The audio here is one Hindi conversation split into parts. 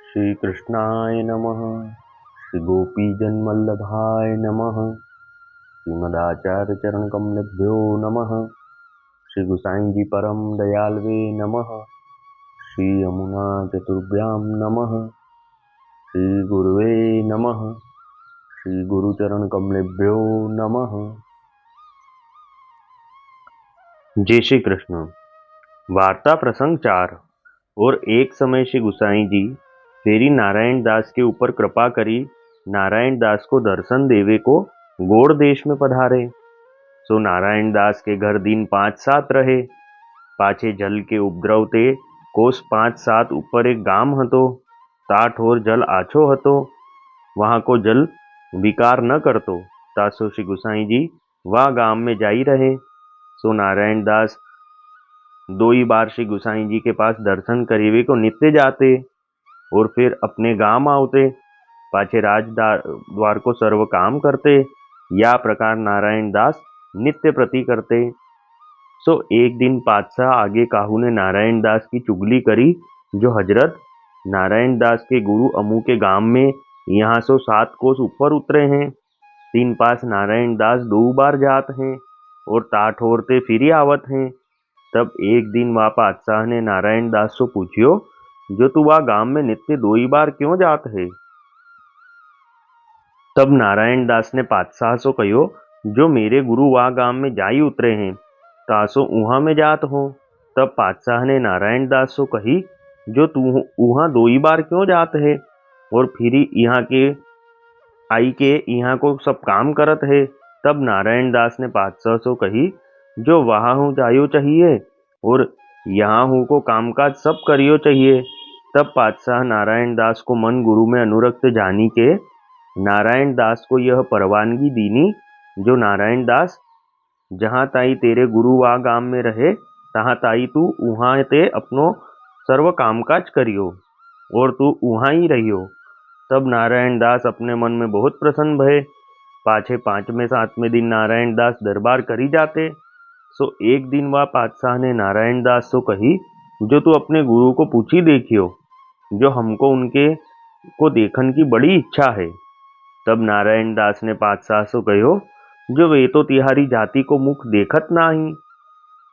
श्री कृष्णाय नमः। श्री गोपीजनवल्लभाय नमः। श्रीमदाचार्य चरण कमलेभ्यो नमः। श्री गुसाई जी परम दयालवे नमः। श्री यमुना चतुर्भ्यां नमः। श्री गुरुवे नमः। श्री गुरुचरण कमलेभ्यो नमः। जय श्री कृष्ण। वार्ता प्रसंग 4। और एक समय श्री गुसाई जी फेरी नारायण दास के ऊपर कृपा करी नारायण दास को दर्शन देवे को गोड़ देश में पधारे। सो नारायण दास के घर दिन 5-7 रहे। पाछे जल के उपद्रव ते कोस 5-7 ऊपर एक गाम हतो। ताठ और जल आछो हतो। वहां को जल विकार न करतो। तासो श्री गुसाई जी वह गाम में जाई रहे। सो नारायण दास 2 ही बार श्री गुसाई जी के पास दर्शन करीवे को नित्य जाते और फिर अपने गांव आवते। पाछे राज द्वार को सर्व काम करते। या प्रकार नारायण दास नित्य प्रति करते। सो एक दिन पातशाह आगे काहू ने नारायण दास की चुगली करी जो हजरत नारायण दास के गुरु अमू के गांव में यहाँ सो 7 कोस ऊपर उतरे हैं। 3 पास नारायण दास 2 बार जात हैं और ताठ ओरते फिरी आवत हैं। तब एक दिन वह पातशाह ने नारायण दास से पूछियो जो तू वह गांव में नित्य 2 ही बार क्यों जात है। तब नारायण दास ने पातशाह से कहो जो मेरे गुरु वह गांव में जाई उतरे हैं तासो उहा में जात हो। तब पातशाह ने नारायण दास से कही जो तू उहा 2 ही बार क्यों जात है और फिर यहाँ के आई के यहाँ को सब काम करत है। तब नारायण दास ने पातशाह से कही जो वहाँ हूँ जायो चाहिए और यहाँ हूँ को कामकाज सब करियो चाहिए। तब पातशाह नारायण दास को मन गुरु में अनुरक्त जानी के नारायण दास को यह परवानगी दीनी जो नारायण दास जहाँ ताई तेरे गुरु वा गांव में रहे तहाँ ताई तू उहाँ ते अपनो सर्व कामकाज करियो और तू उहाँ ही रहियो। तब नारायण दास अपने मन में बहुत प्रसन्न भये। पाछे 5वें-7वें दिन नारायण दास दरबार करी जाते। सो एक दिन वह पातशाह ने नारायण दास से कही जो तू अपने गुरु को पूछी देखियो जो हमको उनके को देखन की बड़ी इच्छा है। तब नारायण दास ने पातशाह से कहो जो वे तो तिहारी जाति को मुख देखत नाही।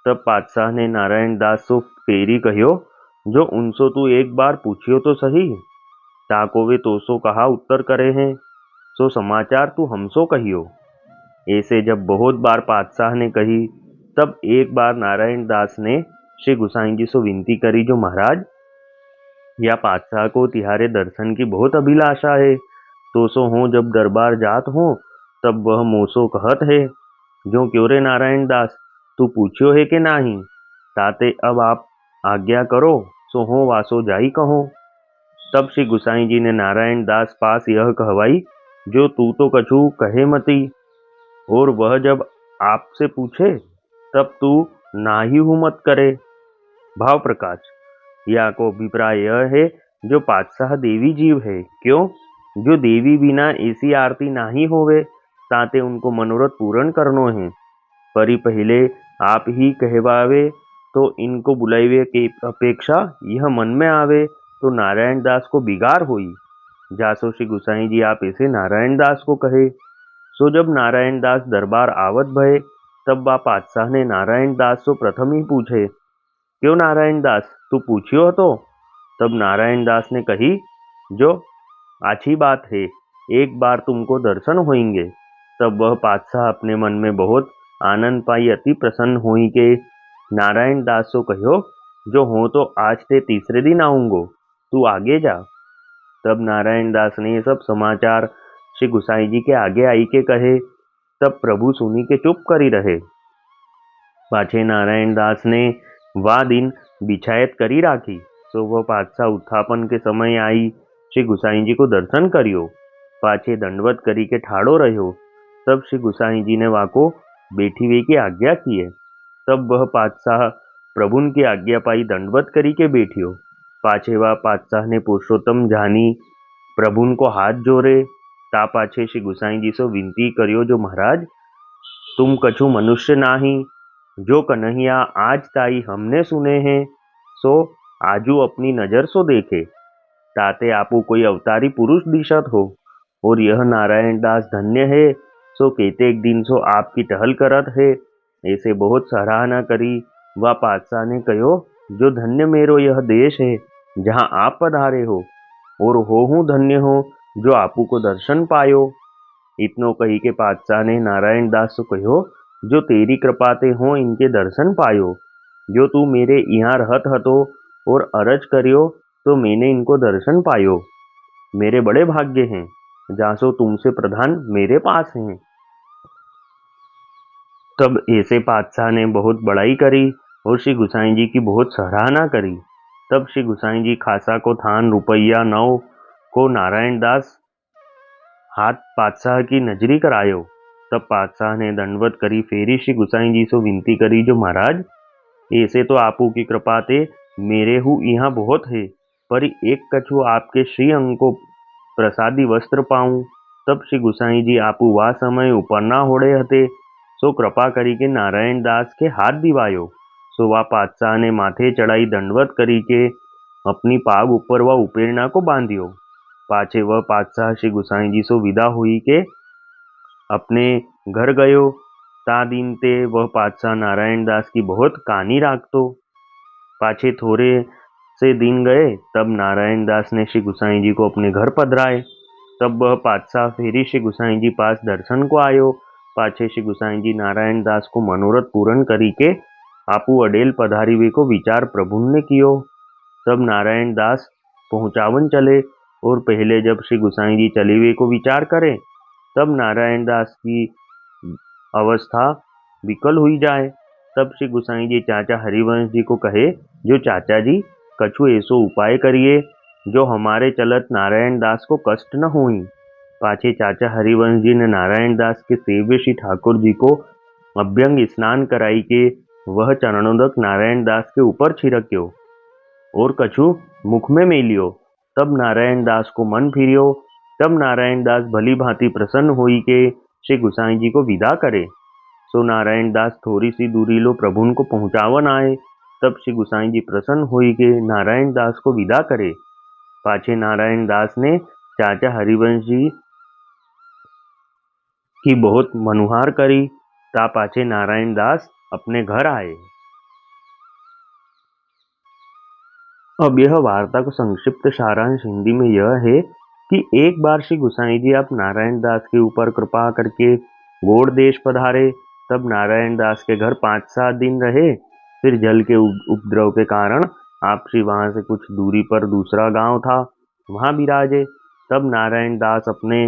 तब पातशाह ने नारायण दास से फेरी कहो जो उनसो तू एक बार पूछियो तो सही। ताको वे तोसो कहा उत्तर करे हैं सो समाचार तू हमसो कहियो। ऐसे जब बहुत बार पातशाह ने कही तब एक बार नारायण दास ने श्री गुसाई जी से विनती करी जो महाराज या पातशाह को तिहारे दर्शन की बहुत अभिलाषा है। तो सो हो जब दरबार जात हो तब वह मोसो कहत है जो क्यों रे नारायण दास तू पूछियो है कि नाही। ताते अब आप आज्ञा करो सो हो वासो जाई कहो। तब श्री गुसाई जी ने नारायण दास पास यह कहवाई जो तू तो कछु कहे मती और वह जब आपसे पूछे तब तू नाही हूँ मत करे। भाव प्रकाश या को अभिप्राय यह है जो पातशाह देवी जीव है क्यों जो देवी बिना ऐसी आरती नहीं होवे ताते उनको मनोरथ पूर्ण करनो है। परी पहले आप ही कहवावे तो इनको बुलावे के अपेक्षा यह मन में आवे तो नारायण दास को बिगाड़ हुई। जासो श्री गुसाई जी आप ऐसे नारायण दास को कहे। सो जब नारायण दास दरबार आवत भये तब बा पातशाह ने नारायण दास को प्रथम ही पूछे क्यों नारायण दास तू पूछियो तो। तब नारायण दास ने कही जो अच्छी बात है एक बार तुमको दर्शन होंगे। तब वह पातशाह अपने मन में बहुत आनंद पाई अति प्रसन्न हुई के नारायण दास को कहो जो हो तो आज ते तीसरे दिन आऊंगो तू आगे जा। तब नारायण दास ने ये सब समाचार श्री गुसाई जी के आगे आई के कहे। तब प्रभु सुनी के चुप करी रहे। पाछे नारायण दास ने वह दिन बिछायत करी राखी। सो वह पातशाह उत्थापन के समय आई श्री गुसाई जी को दर्शन करियो। पाछे दंडवत करी के ठाड़ो रहो। तब श्री गुसाई जी ने वाको बैठी वे की आज्ञा किए। तब वह पातशाह प्रभुन की आज्ञा पाई दंडवत करी के बैठियो। पाछे वह पातशाह ने पुरुषोत्तम जानी प्रभुन को हाथ जोड़े। ता पाछे श्री गुसाई जी से विनती करियो जो महाराज तुम कछु मनुष्य नाही जो कन्हैया आज ताई हमने सुने हैं सो आजू अपनी नजर सो देखे। ताते आपू कोई अवतारी पुरुष दिशत हो। और यह नारायण दास धन्य है, सो केतेक दिन सो आपकी टहल करत है। ऐसे बहुत सराहना करी। वह पातशाह ने कहो, जो धन्य मेरो यह देश है जहाँ आप पधारे हो, और हो हूँ धन्य हो जो आपू को दर्शन पायो। इतनो कही के पातशाह ने नारायण दास से कहो, जो तेरी कृपाते हो इनके दर्शन पायो। जो तू मेरे यहाँ रहत हतो और अरज करियो तो मैंने इनको दर्शन पायो। मेरे बड़े भाग्य हैं, जासो तुमसे प्रधान मेरे पास हैं। तब ऐसे पातशाह ने बहुत बड़ाई करी और श्री गुसाई जी की बहुत सराहना करी। तब श्री गुसाई जी खासा को थान रुपया 9 को नारायण दास हाथ पातशाह की नजरी करायो। तब पातशाह ने दंडवत करी फेरी श्री गुसाई जी से विनती करी, जो महाराज ऐसे तो आपू की कृपा ते मेरे हूँ यहाँ बहुत है, पर एक कछु आपके श्री अंग को प्रसादी वस्त्र पाऊं। तब श्री गुसाई जी आपू वा समय उपरना होड़े हते, सो कृपा करी के नारायण दास के हाथ दिवायो। सो वा पातशाह ने माथे चढ़ाई दंडवत करी के अपनी पाग ऊपर व उपेरना को बांधियो। पाछे वह पातशाह श्री गुसाई जी सो विदा हुई के अपने घर गयो। ता दिन ते वह पातशाह नारायण दास की बहुत कहानी राखतो। पाछे थोड़े से दिन गए, तब नारायण दास ने श्री गुसाई जी को अपने घर पधराए। तब वह पातशाह फेरी श्री गुसाई जी पास दर्शन को आयो। पाछे श्री गुसाई जी नारायण दास को मनोरथ पूर्ण करी के आपू अडेल पधारी वे को विचार प्रभु ने कियो। तब नारायण दास पहुंचावन चले, और पहले जब श्री गुसाई जी चले वे को विचार करे, तब नारायण दास की अवस्था विकल हुई जाए। तब श्री गुसाई जी चाचा हरिवंश जी को कहे, जो चाचा जी कछु ऐसो उपाय करिए जो हमारे चलत नारायण दास को कष्ट न हुई। पाछे चाचा हरिवंश जी ने नारायण दास के सेव्य श्री ठाकुर जी को अभ्यंग स्नान कराई के वह चरणोदक नारायण दास के ऊपर छिड़क्यो और कछु मुख में मेलियो। तब नारायण दास को मन फिरियो। तब नारायण दास भली भांति प्रसन्न हुई के श्री गुसाई जी को विदा करे। सो नारायण दास थोड़ी सी दूरी लो प्रभुन को पहुंचावन आए। तब श्री गुसाई जी प्रसन्न हुई के नारायण दास को विदा करे। पाछे नारायण दास ने चाचा हरिवंश जी की बहुत मनुहार करी। ता पाछे नारायण दास अपने घर आए। अब यह वार्ता को संक्षिप्त सारांश हिंदी में यह है कि एक बार श्री गुसाई जी आप नारायण दास के ऊपर कृपा करके गोड़ देश पधारे। तब नारायण दास के घर 5-7 दिन रहे। फिर जल के उपद्रव के कारण आप श्री वहां से कुछ दूरी पर दूसरा गांव था, वहां विराजे। तब नारायण दास अपने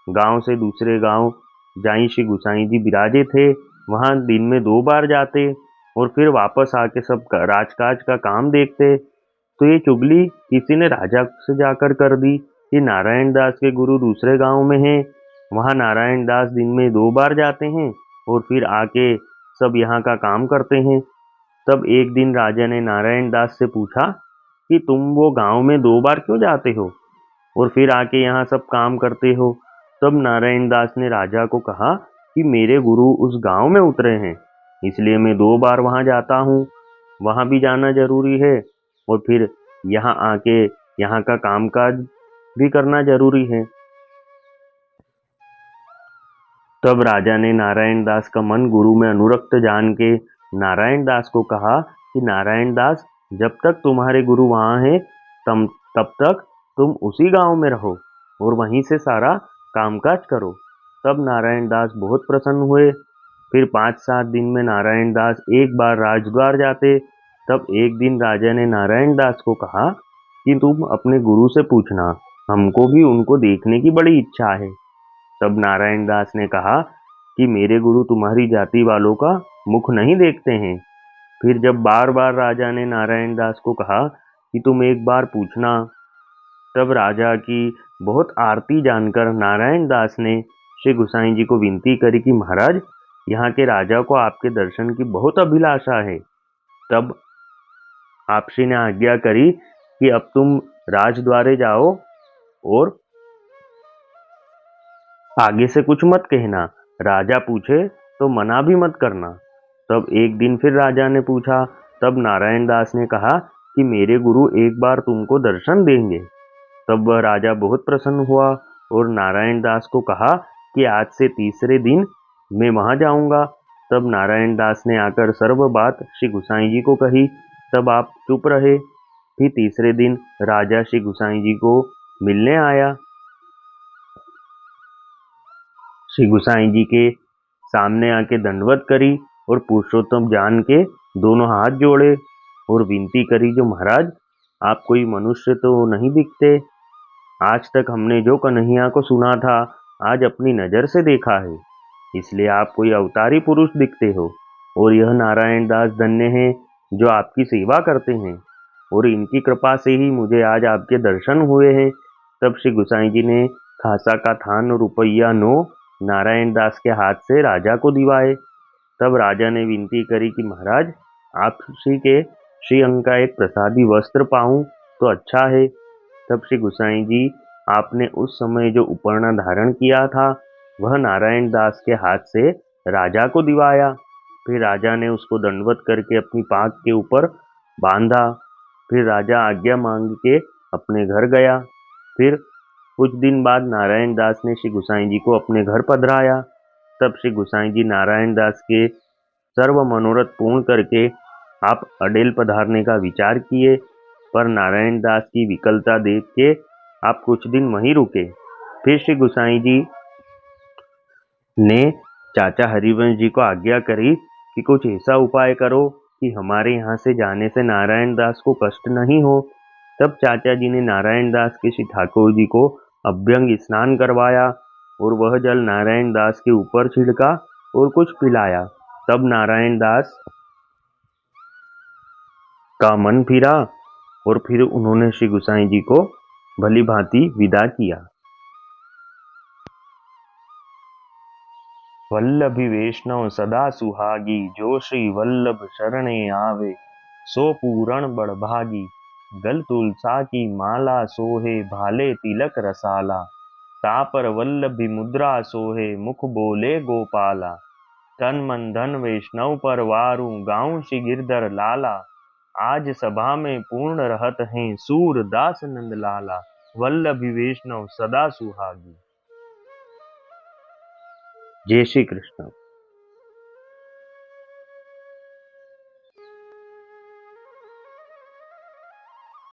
गांव से दूसरे गांव जहीं श्री गुसाई जी विराजे थे, वहां दिन में 2 बार जाते और फिर वापस आके सब राजकाज का काम देखते। तो ये चुगली किसी ने राजा से जाकर कर दी कि नारायण दास के गुरु दूसरे गांव में हैं, वहां नारायण दास दिन में 2 बार जाते हैं और फिर आके सब यहाँ का काम करते हैं। तब एक दिन राजा ने नारायण दास से पूछा कि तुम वो गांव में 2 बार क्यों जाते हो और फिर आके यहाँ सब काम करते हो। तब नारायण दास ने राजा को कहा कि मेरे गुरु उस गांव में उतरे हैं, इसलिए मैं 2 बार वहां जाता हूँ, वहां भी जाना जरूरी है और फिर यहाँ आके यहाँ का कामकाज भी करना जरूरी है। तब राजा ने नारायण दास का मन गुरु में अनुरक्त जान के नारायण दास को कहा कि नारायण दास, जब तक तुम्हारे गुरु वहां हैं तब तक तुम उसी गांव में रहो और वहीं से सारा कामकाज करो। तब नारायण दास बहुत प्रसन्न हुए। फिर 5-7 दिन में नारायण दास एक बार राजद्वार जाते। तब एक दिन राजा ने नारायण दास को कहा कि तुम अपने गुरु से पूछना, हमको भी उनको देखने की बड़ी इच्छा है। तब नारायण दास ने कहा कि मेरे गुरु तुम्हारी जाति वालों का मुख नहीं देखते हैं। फिर जब बार बार राजा ने नारायण दास को कहा कि तुम एक बार पूछना, तब राजा की बहुत आरती जानकर नारायण दास ने श्री गुसाई जी को विनती करी कि महाराज, यहाँ के राजा को आपके दर्शन की बहुत अभिलाषा है। तब आपसी ने आज्ञा करी कि अब तुम राजद्वारे जाओ और आगे से कुछ मत कहना, राजा पूछे तो मना भी मत करना। तब एक दिन फिर राजा ने पूछा। तब नारायण दास ने कहा कि मेरे गुरु एक बार तुमको दर्शन देंगे। तब वह राजा बहुत प्रसन्न हुआ और नारायण दास को कहा कि आज से तीसरे दिन मैं वहां जाऊंगा। तब नारायण दास ने आकर सर्व बात श्री गुसाई जी को कही। तब आप चुप रहे। फिर तीसरे दिन राजा श्री गुसाई जी को मिलने आया। श्री गुसाई जी के सामने आके दंडवत करी और पुरुषोत्तम जान के दोनों हाथ जोड़े और विनती करी, जो महाराज आप कोई मनुष्य तो नहीं दिखते। आज तक हमने जो कन्हैया को सुना था आज अपनी नजर से देखा है, इसलिए आप कोई अवतारी पुरुष दिखते हो। और यह नारायण दास धन्य हैं जो आपकी सेवा करते हैं, और इनकी कृपा से ही मुझे आज आपके दर्शन हुए हैं। तब श्री गुसाई जी ने खासा का थान और रुपया 9 नारायण दास के हाथ से राजा को दिवाए। तब राजा ने विनती करी कि महाराज आप श्री के श्री अंग का एक प्रसादी वस्त्र पाऊं तो अच्छा है। तब श्री गुसाई जी आपने उस समय जो उपरना धारण किया था वह नारायण दास के हाथ से राजा को दिवाया। फिर राजा ने उसको दंडवत करके अपनी पाग के ऊपर बांधा। फिर राजा आज्ञा मांग के अपने घर गया। फिर कुछ दिन बाद नारायण दास ने श्री गुसाई जी को अपने घर पधराया। तब श्री गुसाई जी नारायण दास के सर्व मनोरथ पूर्ण करके आप अडेल पधारने का विचार किए, पर नारायण दास की विकलता देख के आप कुछ दिन वहीं रुके। फिर श्री गुसाई जी ने चाचा हरिवंश जी को आज्ञा करी कि कुछ ऐसा उपाय करो कि हमारे यहाँ से जाने से नारायण दास को कष्ट नहीं हो। तब चाचा जी ने नारायण दास के श्री ठाकुर जी को अभ्यंग स्नान करवाया और वह जल नारायण दास के ऊपर छिड़का और कुछ पिलाया। तब नारायण दास का मन फिरा और फिर उन्होंने श्री गुसाई जी को भली भांति विदा किया। वल्लभी वैष्णव सदा सुहागी, जो श्री वल्लभ शरणे आवे, सो पूरण बड़भागी। गल तुलसा की माला सोहे, भाले तिलक रसाला। तापर वल्लभी मुद्रा सोहे, मुख बोले गोपाला। तन मन धन वैष्णव पर वारू, गाऊं श्री गिरधर लाला। आज सभा में पूर्ण रहत हैं, सूर दास नंद लाला। वल्लभी वैष्णव सदा सुहागी। जय श्री कृष्ण।